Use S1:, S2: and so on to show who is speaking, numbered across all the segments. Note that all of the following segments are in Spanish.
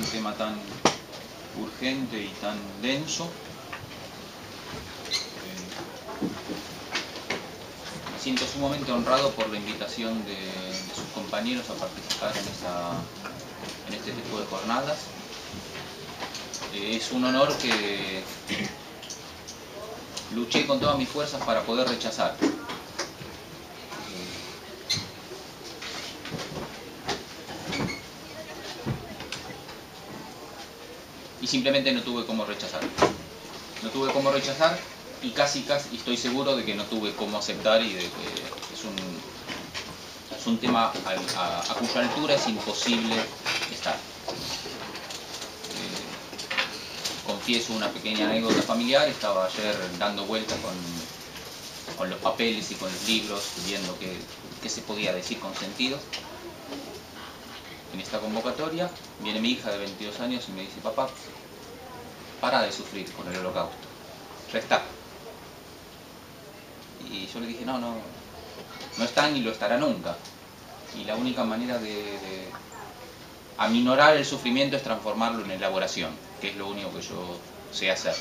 S1: tema tan urgente y tan denso. Me siento sumamente honrado por la invitación de sus compañeros a participar en este tipo de jornadas. Es un honor que luché con todas mis fuerzas para poder rechazar. Y simplemente no tuve cómo rechazar. No tuve cómo rechazar y casi estoy seguro de que no tuve cómo aceptar y de que es un tema a cuya altura es imposible estar. Confieso una pequeña anécdota familiar. Estaba ayer dando vueltas con los papeles y con los libros, viendo qué se podía decir con sentido. En esta convocatoria viene mi hija de 22 años y me dice: papá, para de sufrir con el Holocausto, ya está. Y yo le dije: no está ni lo estará nunca. Y la única manera de aminorar el sufrimiento es transformarlo en elaboración, que es lo único que yo sé hacer.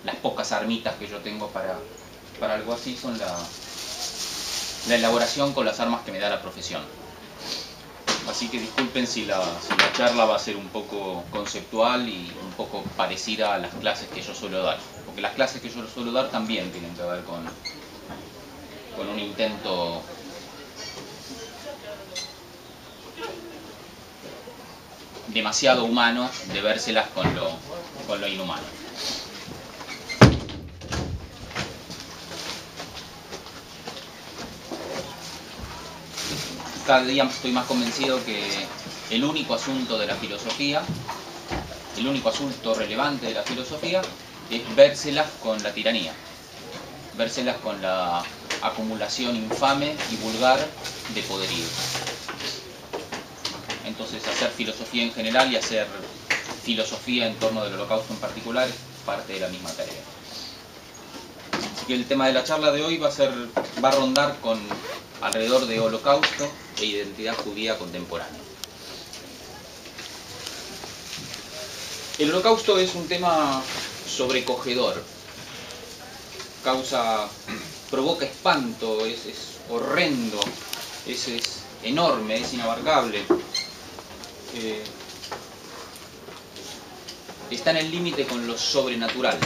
S1: Las pocas armitas que yo tengo para algo así son la elaboración con las armas que me da la profesión. Así que disculpen si la charla va a ser un poco conceptual y un poco parecida a las clases que yo suelo dar. Porque las clases que yo suelo dar también tienen que ver con un intento demasiado humano de vérselas con lo inhumano. Cada día estoy más convencido que el único asunto de la filosofía, el único asunto relevante de la filosofía, es vérselas con la tiranía, vérselas con la acumulación infame y vulgar de poderío. Entonces, hacer filosofía en general y hacer filosofía en torno del Holocausto en particular es parte de la misma tarea. Así que el tema de la charla de hoy va a rondar alrededor de Holocausto e identidad judía contemporánea. El Holocausto es un tema sobrecogedor, provoca espanto, es horrendo, es enorme, es inabarcable. Está en el límite con lo sobrenatural,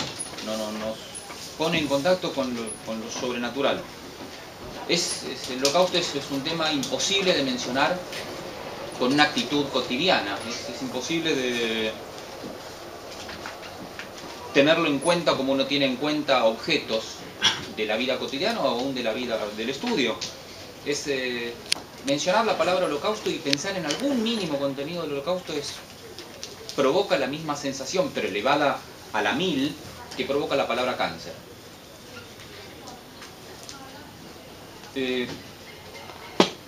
S1: nos pone en contacto con lo sobrenatural. El Holocausto es un tema imposible de mencionar con una actitud cotidiana, es imposible de tenerlo en cuenta como uno tiene en cuenta objetos de la vida cotidiana o aún de la vida del estudio. Mencionar la palabra Holocausto y pensar en algún mínimo contenido del Holocausto provoca la misma sensación, pero elevada a la 1000, que provoca la palabra cáncer.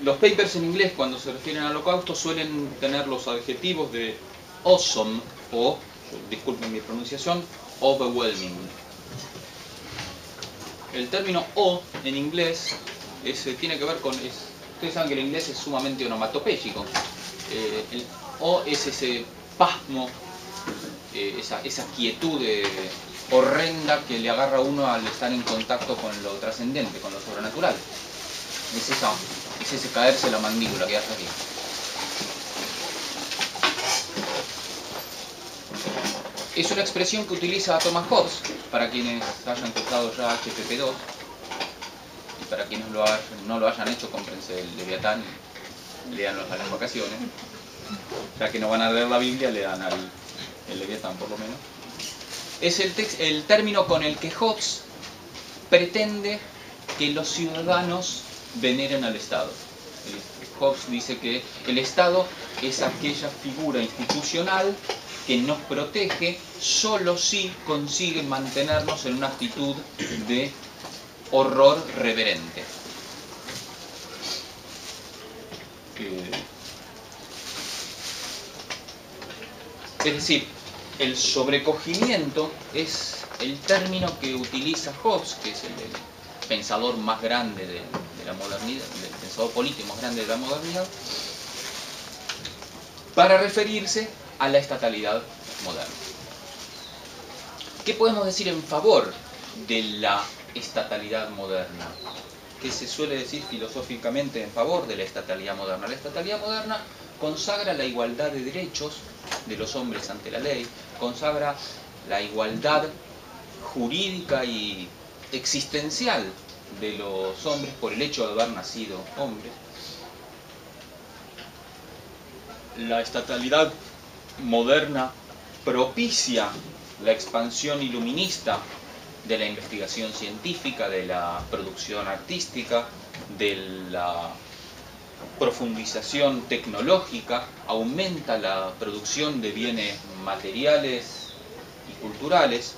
S1: Los papers en inglés, cuando se refieren al Holocausto, suelen tener los adjetivos de awesome o, disculpen mi pronunciación, overwhelming. El término O en inglés tiene que ver con... ustedes saben que el inglés es sumamente onomatopéyico. El O es ese pasmo, esa quietud horrenda que le agarra a uno al estar en contacto con lo trascendente, con lo sobrenatural. Es ese caerse la mandíbula que hace aquí. Es una expresión que utiliza Thomas Hobbes, para quienes hayan tocado ya HPP2, y para quienes no lo hayan hecho, cómprense el Leviatán y léanlo a las vacaciones. Ya que no van a leer la Biblia, lean el Leviatán por lo menos. Es el término con el que Hobbes pretende que los ciudadanos veneren al Estado. Hobbes dice que el Estado es aquella figura institucional que nos protege solo si consigue mantenernos en una actitud de horror reverente. Es decir, el sobrecogimiento es el término que utiliza Hobbes, que es el pensador más grande de la modernidad, el pensador político más grande de la modernidad, para referirse a la estatalidad moderna. ¿Qué podemos decir en favor de la estatalidad moderna? ¿Qué se suele decir filosóficamente en favor de la estatalidad moderna? La estatalidad moderna consagra la igualdad de derechos de los hombres ante la ley, consagra la igualdad jurídica y existencial de los hombres por el hecho de haber nacido hombres. La estatalidad moderna propicia la expansión iluminista de la investigación científica, de la producción artística, de la profundización tecnológica, aumenta la producción de bienes materiales y culturales.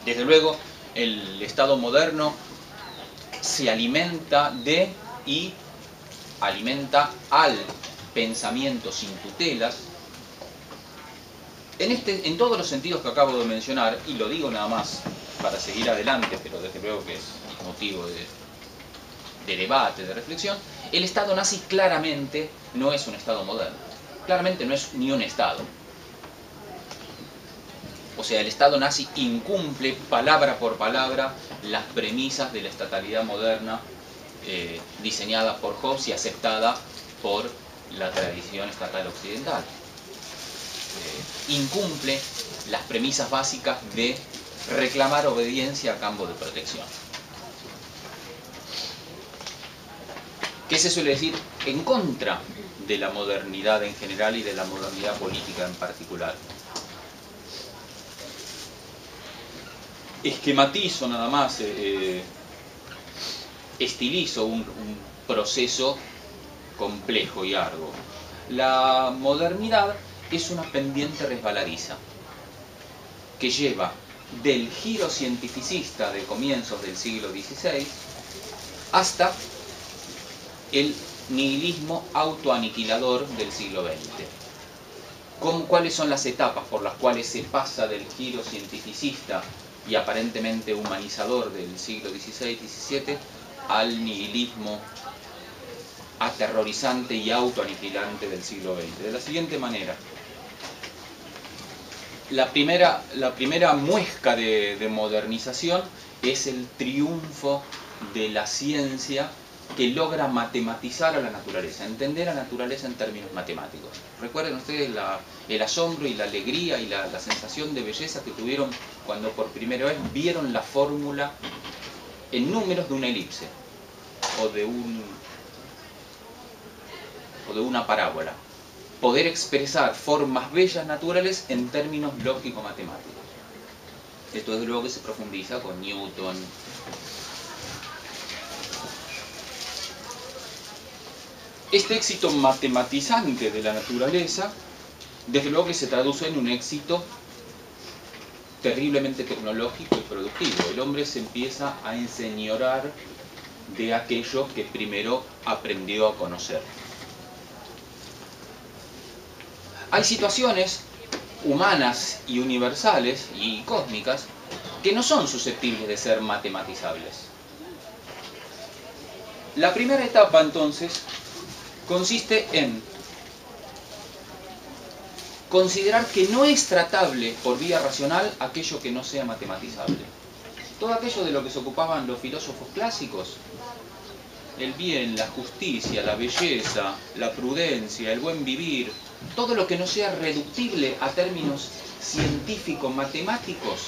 S1: Desde luego, el Estado moderno se alimenta de y alimenta al pensamiento sin tutelas, en todos los sentidos que acabo de mencionar, y lo digo nada más para seguir adelante, pero desde luego que es motivo de debate, de reflexión, el Estado nazi claramente no es un Estado moderno, claramente no es ni un Estado. O sea, el Estado nazi incumple palabra por palabra las premisas de la estatalidad moderna diseñada por Hobbes y aceptada por la tradición estatal occidental. Incumple las premisas básicas de reclamar obediencia a cambio de protección. ¿Qué se suele decir en contra de la modernidad en general y de la modernidad política en particular? Esquematizo nada más, estilizo un proceso complejo y arduo. La modernidad es una pendiente resbaladiza que lleva del giro cientificista de comienzos del siglo XVI hasta el nihilismo autoaniquilador del siglo XX. ¿Cuáles son las etapas por las cuales se pasa del giro cientificista y aparentemente humanizador del siglo XVI-XVII al nihilismo aterrorizante y autoaniquilante del siglo XX? De la siguiente manera. La primera muesca de modernización es el triunfo de la ciencia que logra matematizar a la naturaleza, entender a la naturaleza en términos matemáticos. Recuerden ustedes el asombro y la alegría y la sensación de belleza que tuvieron cuando por primera vez vieron la fórmula en números de una elipse o de una parábola. Poder expresar formas bellas naturales en términos lógico-matemáticos. Esto es luego que se profundiza con Newton. Este éxito matematizante de la naturaleza, desde luego que se traduce en un éxito terriblemente tecnológico y productivo. El hombre se empieza a enseñorar de aquello que primero aprendió a conocer. Hay situaciones humanas y universales y cósmicas que no son susceptibles de ser matematizables. La primera etapa, entonces, consiste en considerar que no es tratable por vía racional aquello que no sea matematizable. Todo aquello de lo que se ocupaban los filósofos clásicos, el bien, la justicia, la belleza, la prudencia, el buen vivir, todo lo que no sea reductible a términos científicos, matemáticos,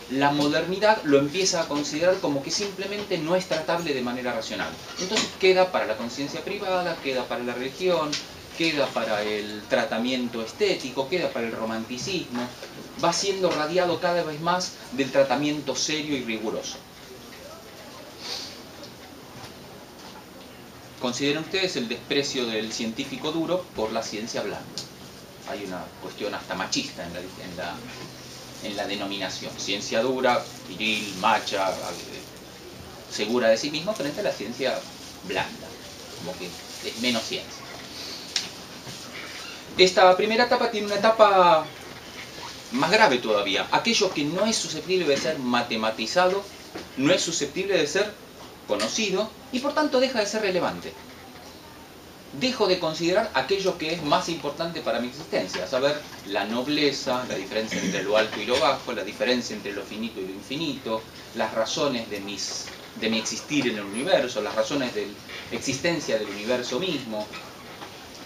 S1: la modernidad lo empieza a considerar como que simplemente no es tratable de manera racional. Entonces queda para la conciencia privada, queda para la religión, queda para el tratamiento estético, queda para el romanticismo, va siendo radiado cada vez más del tratamiento serio y riguroso. Consideren ustedes el desprecio del científico duro por la ciencia blanda. Hay una cuestión hasta machista en la denominación. Ciencia dura, viril, macha, segura de sí mismo frente a la ciencia blanda, como que es menos ciencia. Esta primera etapa tiene una etapa más grave todavía. Aquello que no es susceptible de ser matematizado, no es susceptible de ser conocido y por tanto deja de ser relevante. dejo de considerar aquello que es más importante para mi existencia, a saber, la nobleza, la diferencia entre lo alto y lo bajo, la diferencia entre lo finito y lo infinito, las razones de mi existir en el universo, las razones de existencia del universo mismo,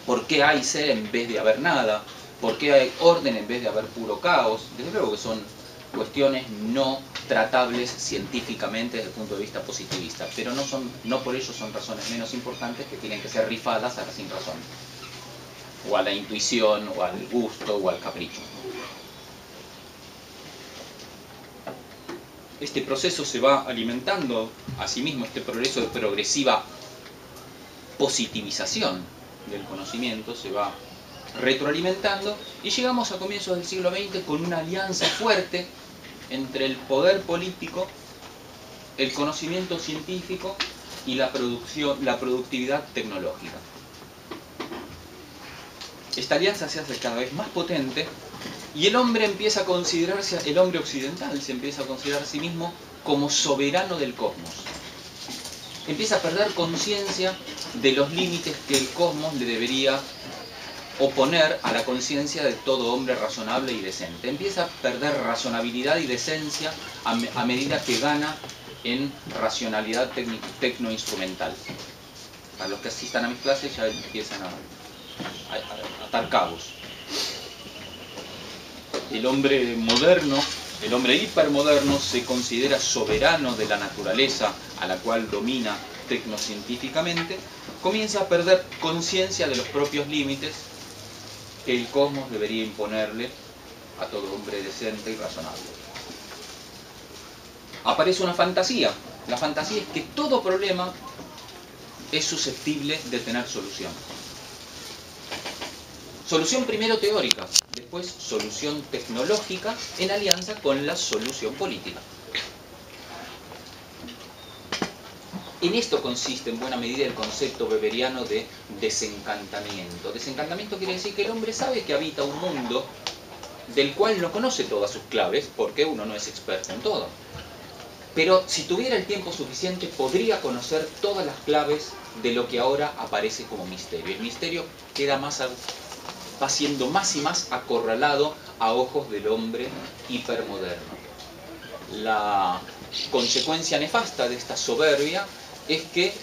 S1: por qué hay ser en vez de haber nada, por qué hay orden en vez de haber puro caos. Desde luego que son cuestiones no tratables científicamente desde el punto de vista positivista, pero no por ello son razones menos importantes que tienen que ser rifadas a la sin razón, o a la intuición, o al gusto, o al capricho. Este proceso se va alimentando a sí mismo, este progreso de progresiva positivización del conocimiento se va retroalimentando, y llegamos a comienzos del siglo XX con una alianza fuerte entre el poder político, el conocimiento científico y la productividad tecnológica. Esta alianza se hace cada vez más potente y el hombre empieza a considerarse, el hombre occidental se empieza a considerar a sí mismo como soberano del cosmos. Empieza a perder conciencia de los límites que el cosmos le debería oponer a la conciencia de todo hombre razonable y decente. Empieza a perder razonabilidad y decencia a medida que gana en racionalidad tecnoinstrumental. Para los que asistan a mis clases ya empiezan a atar cabos. El hombre moderno, el hombre hipermoderno, se considera soberano de la naturaleza a la cual domina tecnocientíficamente, comienza a perder conciencia de los propios límites que el cosmos debería imponerle a todo hombre decente y razonable. Aparece una fantasía. La fantasía es que todo problema es susceptible de tener solución. Solución primero teórica, después solución tecnológica en alianza con la solución política. En esto consiste en buena medida el concepto weberiano de desencantamiento. Desencantamiento quiere decir que el hombre sabe que habita un mundo del cual no conoce todas sus claves, porque uno no es experto en todo. Pero si tuviera el tiempo suficiente, podría conocer todas las claves de lo que ahora aparece como misterio. El misterio va siendo más y más acorralado a ojos del hombre hipermoderno. La consecuencia nefasta de esta soberbia es que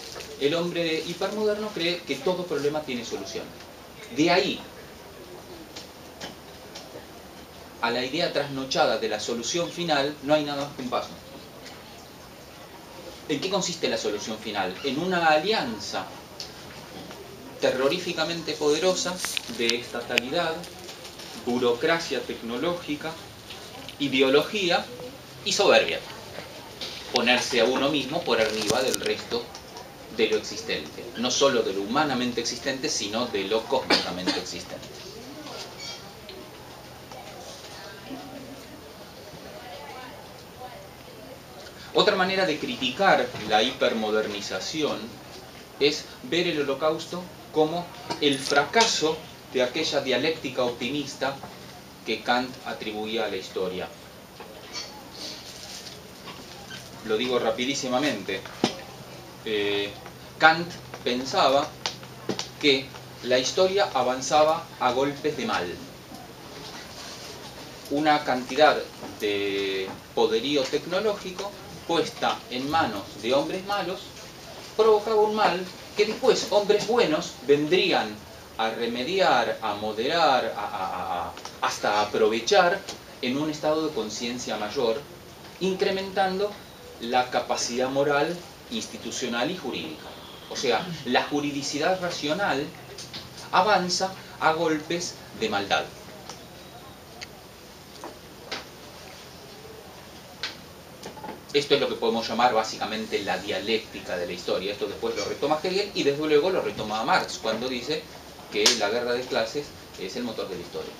S1: el hombre hipermoderno cree que todo problema tiene solución. De ahí a la idea trasnochada de la solución final no hay nada más que un paso. ¿En qué consiste la solución final? En una alianza terroríficamente poderosa de estatalidad, burocracia tecnológica, ideología y soberbia. Ponerse a uno mismo por arriba del resto de lo existente. No solo de lo humanamente existente, sino de lo cósmicamente existente. Otra manera de criticar la hipermodernización es ver el Holocausto como el fracaso de aquella dialéctica optimista que Kant atribuía a la historia. Lo digo rapidísimamente. Kant pensaba que la historia avanzaba a golpes de mal. Una cantidad de poderío tecnológico puesta en manos de hombres malos provocaba un mal que después hombres buenos vendrían a remediar, a moderar, hasta a aprovechar en un estado de conciencia mayor, incrementando la capacidad moral, institucional y jurídica. O sea, la juridicidad racional avanza a golpes de maldad. Esto es lo que podemos llamar básicamente la dialéctica de la historia. Esto después lo retoma Hegel y desde luego lo retoma Marx cuando dice que la guerra de clases es el motor de la historia.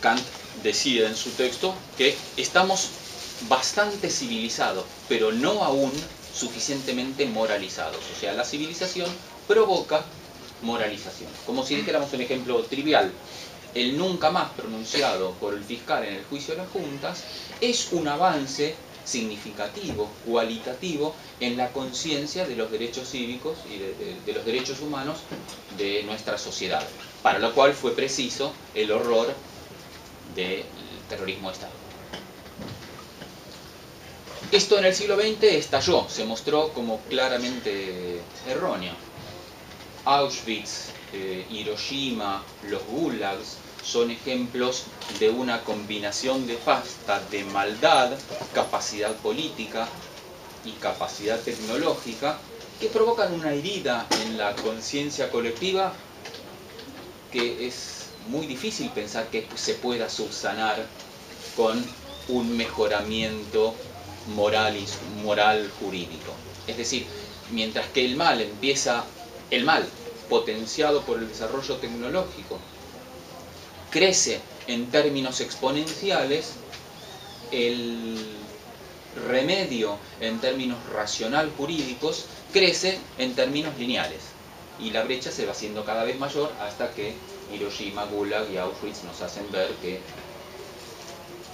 S1: Kant decide en su texto que estamos bastante civilizados, pero no aún suficientemente moralizados. O sea, la civilización provoca moralización. Como si dijéramos un ejemplo trivial. El nunca más pronunciado por el fiscal en el juicio de las juntas es un avance significativo, cualitativo, en la conciencia de los derechos cívicos y de los derechos humanos de nuestra sociedad, para lo cual fue preciso el horror del terrorismo de Estado. Esto en el siglo XX estalló, se mostró como claramente erróneo. Auschwitz, Hiroshima, los gulags son ejemplos de una combinación de pasta de maldad, capacidad política y capacidad tecnológica que provocan una herida en la conciencia colectiva que es muy difícil pensar que se pueda subsanar con un mejoramiento moral jurídico. Es decir, mientras que el mal potenciado por el desarrollo tecnológico, crece en términos exponenciales, el remedio en términos racional jurídicos crece en términos lineales. Y la brecha se va haciendo cada vez mayor hasta que Hiroshima, Gulag y Auschwitz nos hacen ver que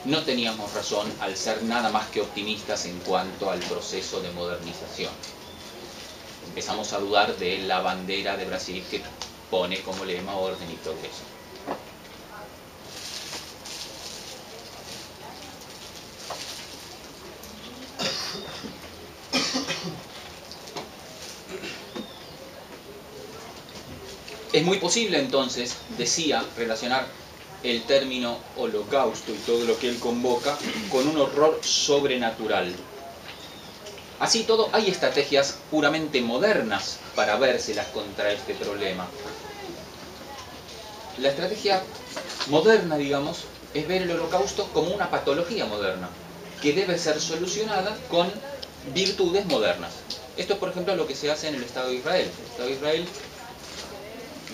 S1: no teníamos razón al ser nada más que optimistas en cuanto al proceso de modernización. Empezamos a dudar de la bandera de Brasil que pone como lema orden y progreso. Es muy posible entonces, decía, relacionar el término holocausto y todo lo que él convoca con un horror sobrenatural. Así todo, hay estrategias puramente modernas para vérselas contra este problema. La estrategia moderna, digamos, es ver el holocausto como una patología moderna, que debe ser solucionada con virtudes modernas. Esto es, por ejemplo, lo que se hace en el Estado de Israel. El Estado de Israel,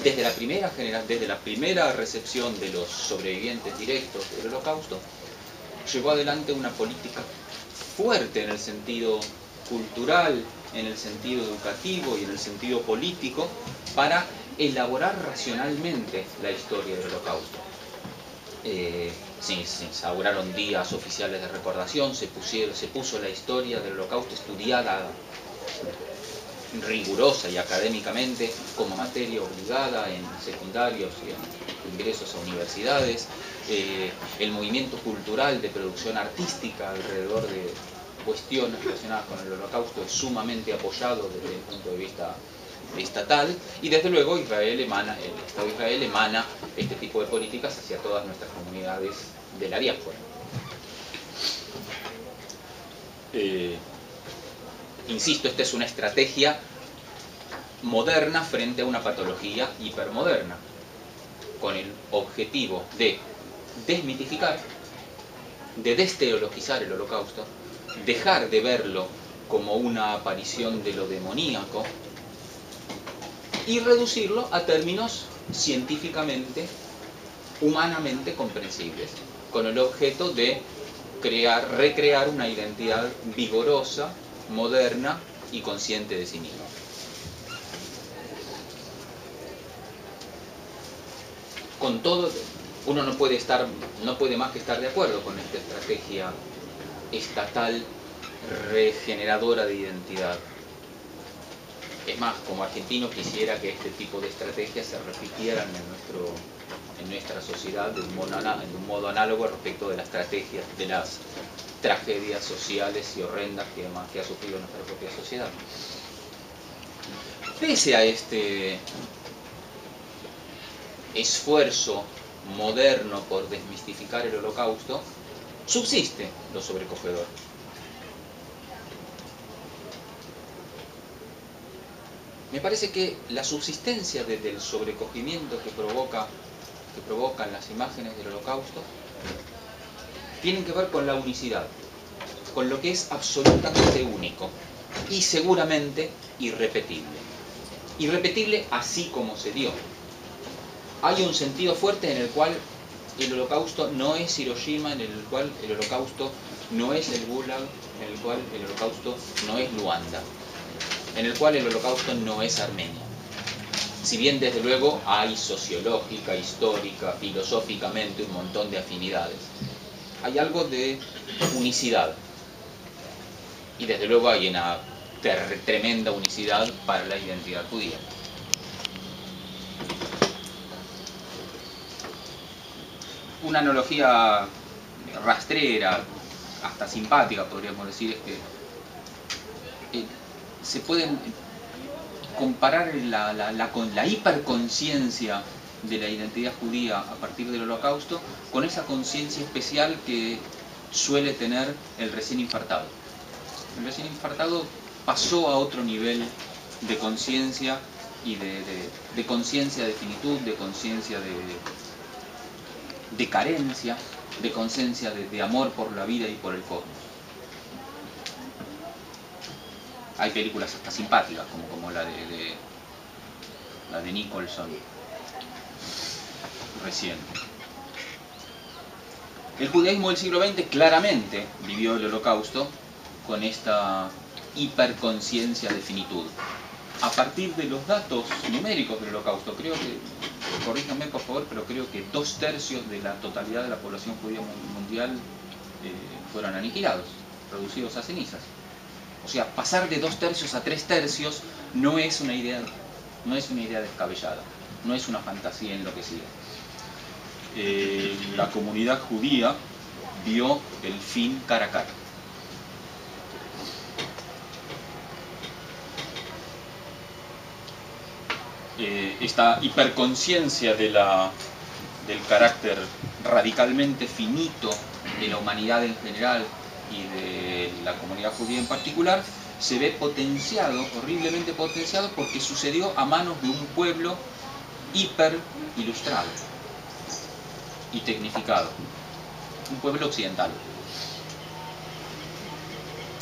S1: desde la primera recepción de los sobrevivientes directos del holocausto, llevó adelante una política fuerte en el sentido cultural, en el sentido educativo y en el sentido político para elaborar racionalmente la historia del holocausto. Se instauraron días oficiales de recordación, se puso la historia del holocausto estudiada rigurosa y académicamente como materia obligada en secundarios y en ingresos a universidades. El movimiento cultural de producción artística alrededor de cuestiones relacionadas con el holocausto es sumamente apoyado desde el punto de vista estatal, y desde luego el Estado de Israel emana este tipo de políticas hacia todas nuestras comunidades de la diáspora. Insisto, esta es una estrategia moderna frente a una patología hipermoderna, con el objetivo de desmitificar, de desteologizar el holocausto, dejar de verlo como una aparición de lo demoníaco y reducirlo a términos científicamente, humanamente comprensibles, con el objeto de recrear una identidad vigorosa, moderna y consciente de sí mismo. Con todo, uno no puede más que estar de acuerdo con esta estrategia estatal regeneradora de identidad. Es más, como argentino quisiera que este tipo de estrategias se repitieran en nuestra sociedad de un modo análogo respecto de las tragedias sociales y horrendas que ha sufrido nuestra propia sociedad. Pese a este esfuerzo moderno por desmistificar el holocausto, subsiste lo sobrecogedor. Me parece que la subsistencia del sobrecogimiento que provocan las imágenes del holocausto tienen que ver con la unicidad, con lo que es absolutamente único y seguramente irrepetible. Irrepetible así como se dio. Hay un sentido fuerte en el cual el holocausto no es Hiroshima, en el cual el holocausto no es el Gulag, en el cual el holocausto no es Luanda, en el cual el holocausto no es Armenia. Si bien desde luego hay sociológica, histórica, filosóficamente un montón de afinidades, hay algo de unicidad. Y desde luego hay una tremenda unicidad para la identidad judía. Una analogía rastrera, hasta simpática podríamos decir, es que se pueden comparar la hiperconciencia de la identidad judía a partir del Holocausto con esa conciencia especial que suele tener el recién infartado. El recién infartado pasó a otro nivel de conciencia y de conciencia de finitud, de conciencia de carencia, de conciencia de amor por la vida y por el cosmos. Hay películas hasta simpáticas, como la de Nicholson, recién. El judaísmo del siglo XX claramente vivió el Holocausto con esta hiperconciencia de finitud. A partir de los datos numéricos del Holocausto, creo que, corríjanme por favor, pero creo que 2/3 de la totalidad de la población judía mundial fueron aniquilados, reducidos a cenizas. O sea, pasar de 2/3 a 3/3 no es una idea descabellada, no es una fantasía enloquecida. La comunidad judía vio el fin cara a cara. Esta hiperconciencia del carácter radicalmente finito de la humanidad en general y de la comunidad judía en particular se ve potenciado, horriblemente potenciado, porque sucedió a manos de un pueblo hiper ilustrado y tecnificado, un pueblo occidental,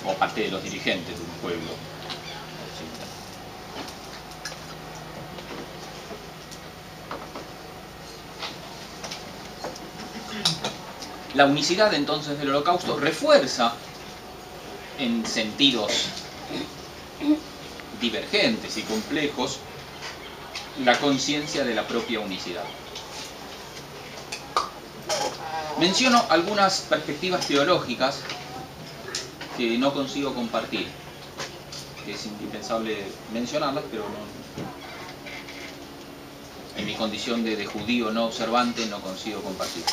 S1: o parte de los dirigentes de un pueblo occidental. La unicidad entonces del Holocausto refuerza en sentidos divergentes y complejos la conciencia de la propia unicidad. Menciono algunas perspectivas teológicas que no consigo compartir, que es indispensable mencionarlas, pero no, en mi condición de judío no observante no consigo compartir.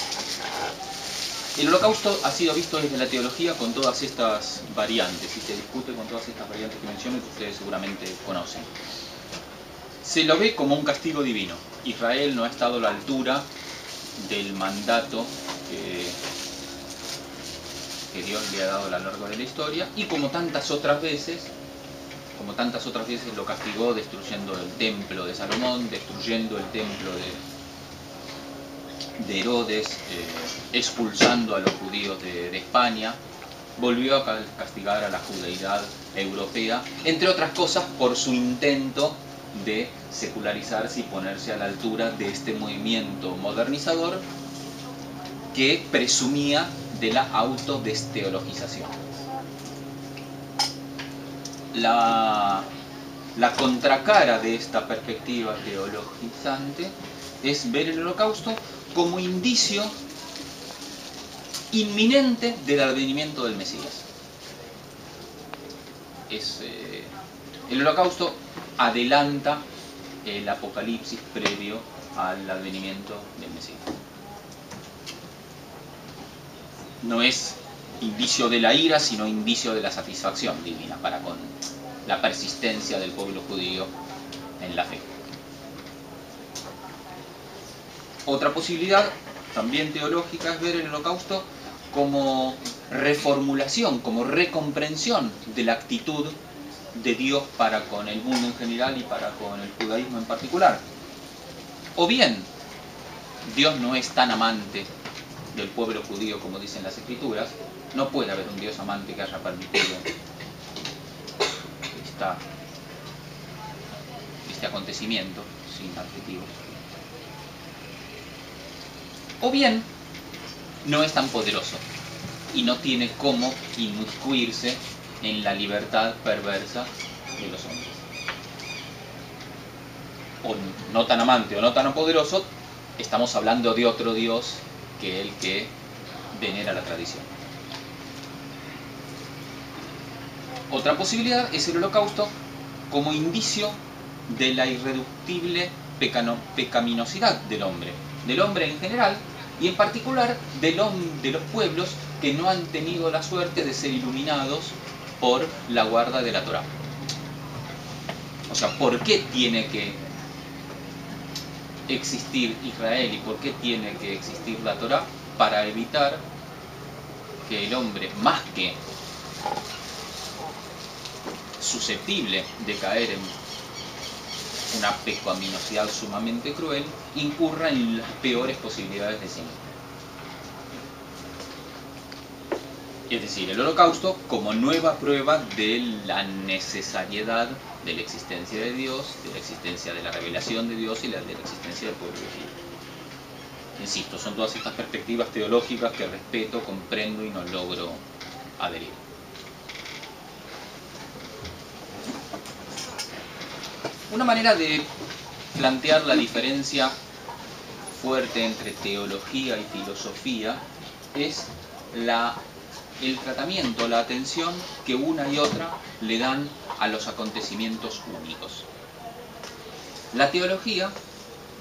S1: El Holocausto ha sido visto desde la teología con todas estas variantes, y se discute con todas estas variantes que menciono y que ustedes seguramente conocen. Se lo ve como un castigo divino. Israel no ha estado a la altura del mandato que Dios le ha dado a lo largo de la historia, y como tantas otras veces lo castigó destruyendo el templo de Salomón, destruyendo el templo de Herodes, expulsando a los judíos de España. Volvió a castigar a la judeidad europea, entre otras cosas por su intento de secularizarse y ponerse a la altura de este movimiento modernizador que presumía de la autodesteologización. La contracara de esta perspectiva teologizante es ver el Holocausto como indicio inminente del advenimiento del Mesías. El Holocausto adelanta el Apocalipsis previo al advenimiento del Mesías. No es indicio de la ira, sino indicio de la satisfacción divina para con la persistencia del pueblo judío en la fe. Otra posibilidad, también teológica, es ver el Holocausto como reformulación, como recomprensión de la actitud de Dios para con el mundo en general y para con el judaísmo en particular. O bien, Dios no es tan amante del pueblo judío como dicen las Escrituras. No puede haber un Dios amante que haya permitido este acontecimiento sin adjetivos. O bien, no es tan poderoso y no tiene cómo inmiscuirse en la libertad perversa de los hombres. O no tan amante o no tan poderoso, estamos hablando de otro Dios que el que venera la tradición. Otra posibilidad es el holocausto como indicio de la irreductible pecaminosidad del hombre en general, y en particular de los pueblos que no han tenido la suerte de ser iluminados por la guarda de la Torá. O sea, ¿por qué tiene que existir Israel y por qué tiene que existir la Torá? Para evitar que el hombre, más que susceptible de caer en una pecaminosidad sumamente cruel, incurra en las peores posibilidades de sí mismo. Es decir, el holocausto como nueva prueba de la necesariedad de la existencia de Dios, de la existencia de la revelación de Dios y de la existencia del pueblo elegido. Insisto, son todas estas perspectivas teológicas que respeto, comprendo y no logro adherir. Una manera de plantear la diferencia fuerte entre teología y filosofía es el tratamiento, la atención que una y otra le dan a los acontecimientos únicos. La teología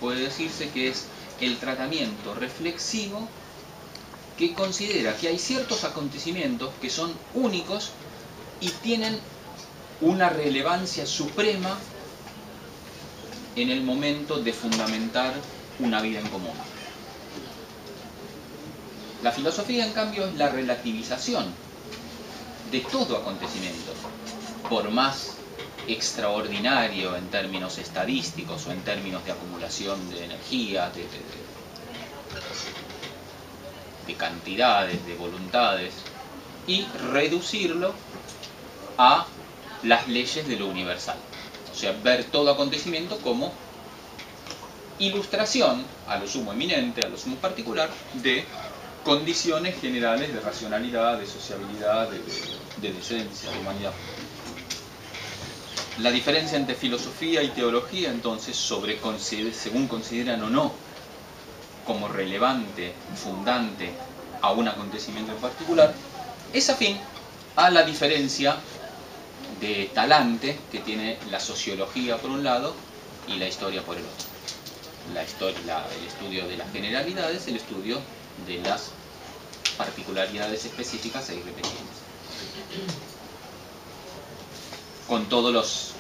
S1: puede decirse que es el tratamiento reflexivo que considera que hay ciertos acontecimientos que son únicos y tienen una relevancia suprema en el momento de fundamentar una vida en común. La filosofía, en cambio, es la relativización de todo acontecimiento, por más extraordinario en términos estadísticos o en términos de acumulación de energía, de cantidades, de voluntades, y reducirlo a las leyes de lo universal. O sea, ver todo acontecimiento como ilustración, a lo sumo eminente, a lo sumo particular, de condiciones generales de racionalidad, de sociabilidad, de decencia, de humanidad. La diferencia entre filosofía y teología, entonces, según consideran o no como relevante, fundante a un acontecimiento en particular, es afín a la diferencia de talante que tiene la sociología por un lado y la historia por el otro. El estudio de las generalidades, el estudio de las particularidades específicas e irrepetibles. Con todas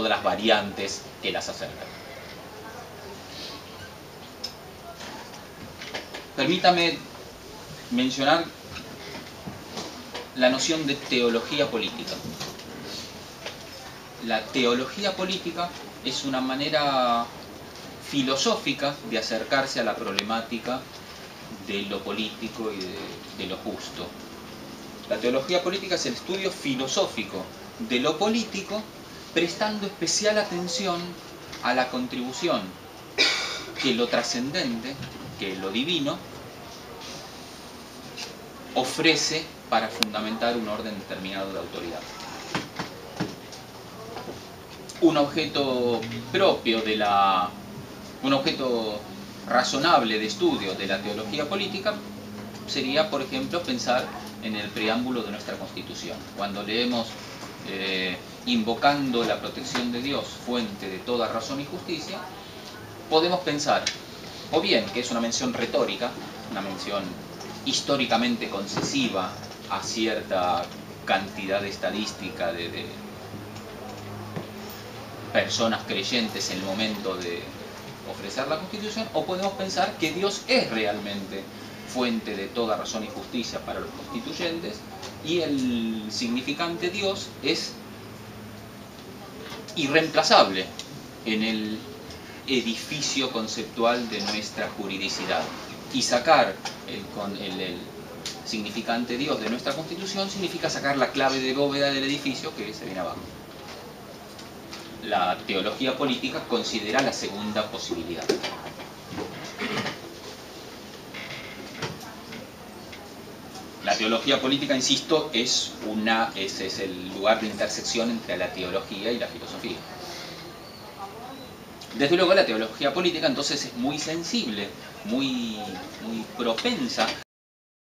S1: las variantes que las acercan. Permítame mencionar la noción de teología política. La teología política es una manera filosófica de acercarse a la problemática de lo político y de lo justo. La teología política es el estudio filosófico de lo político, prestando especial atención a la contribución que lo trascendente, que lo divino, ofrece para fundamentar un orden determinado de autoridad. Un objeto propio un objeto razonable de estudio de la teología política sería, por ejemplo, pensar en el preámbulo de nuestra Constitución. Cuando leemos invocando la protección de Dios, fuente de toda razón y justicia, podemos pensar, o bien que es una mención retórica, una mención históricamente concesiva a cierta cantidad estadística de personas creyentes en el momento de ofrecer la Constitución, o podemos pensar que Dios es realmente fuente de toda razón y justicia para los constituyentes, y el significante Dios es irreemplazable en el edificio conceptual de nuestra juridicidad. Y sacar el significante Dios de nuestra Constitución significa sacar la clave de bóveda del edificio que se viene abajo. La teología política considera la segunda posibilidad. La teología política, insisto, ese es el lugar de intersección entre la teología y la filosofía. Desde luego la teología política entonces es muy sensible, muy propensa